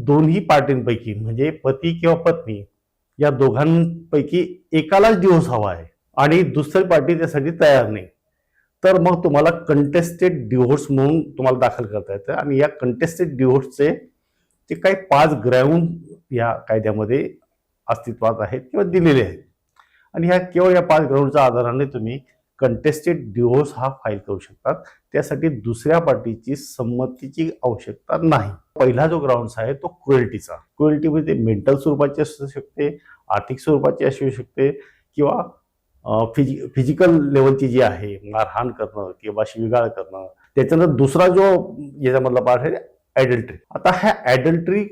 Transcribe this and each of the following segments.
दोन्ही पार्टींपैकी म्हणजे पती किंवा पत्नी या दोघांपैकी एकालाच डिवोर्स हवा आहे आणि दुसरी पार्टी त्यासाठी तयार नाही, तर मग तुम्हाला कंटेस्टेड डिव्होर्स म्हणून तुम्हाला दाखल करता येतं आणि या कंटेस्टेड डिव्होर्सचे जे काही 5 ग्राउंड या कायद्यामध्ये अस्तित्वात आहेत किंवा दिलेले आहेत आणि ह्या केवळ या 5 ग्राउंडच्या आधाराने तुम्ही कंटेस्टेड डिव्होर्स हा फाईल करू शकतात. त्यासाठी दुसऱ्या पार्टीची संमतीची आवश्यकता नाही. पहिला जो ग्राउंड्स आहे तो क्रुएल्टीचा. क्रुएल्टीमध्ये मेंटल स्वरूपाची असू शकते, आर्थिक स्वरूपाची असू शकते किंवा फिजिकल लेवलची जी आहे मारहाण करणं किंवा शिवीगाळ करणं. त्याच्यानंतर दुसरा जो याच्यामधला पार्ट आहे ॲडल्टरी. आता ह्या ॲडल्टरी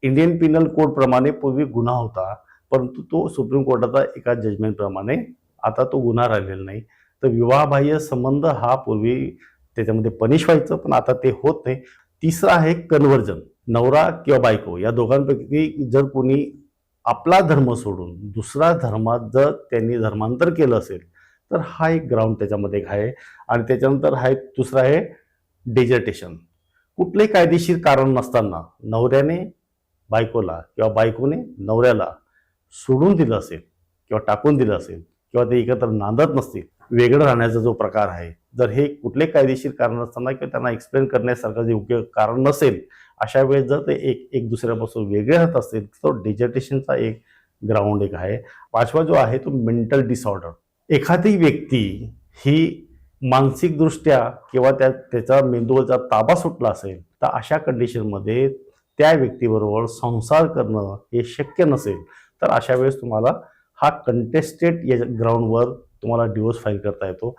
इंडियन पिनल कोड प्रमाणे पूर्वी गुन्हा होता, परंतु तो सुप्रीम कोर्टाचा एका जजमेंट प्रमाणे आता तो गुन्हा राहिलेला नाही. तर विवाहबाह्य संबंध हा पूर्वी त्याच्यामध्ये पनिश व्हायचं, पण आता ते होत नाही. तिसरा आहे कन्व्हर्जन. नवरा किंवा बायको या दोघांपैकी जर कोणी आपला धर्म सोडून दुसरा धर्मात जर त्यांनी धर्मांतर केलं असेल तर हा एक ग्राउंड त्याच्यामध्ये आहे. आणि त्याच्यानंतर हा एक दुसरा आहे डेजर्टेशन. कुठलंही कायदेशीर कारण नसताना नवऱ्याने बायकोला किंवा बायकोने नवऱ्याला सोडून दिलं असेल किंवा टाकून दिलं असेल किंवा ते एकत्र नांदत नसतील, वेगळं राहण्याचा जो प्रकार आहे, जर हे कुठले कायदेशीर कारण नसताना किंवा त्यांना एक्सप्लेन करण्यासारखं जे योग्य कारण नसेल, अशा वेळेस जर ते एक दुसऱ्यापासून वेगळे राहत असतील तर डेजर्टेशनचा एक ग्राउंड एक आहे. 5वा जो आहे तो मेंटल डिसऑर्डर. एखादी व्यक्ती ही मानसिकदृष्ट्या किंवा त्याचा मेंदूवरचा ताबा सुटला असेल तर अशा कंडिशनमध्ये त्या व्यक्तीबरोबर संसार करणं हे शक्य नसेल, तर अशा वेळेस तुम्हाला हा कंटेस्टेड या ग्राउंडवर तुम्हाला डिवोर्स फाईल करता येतो.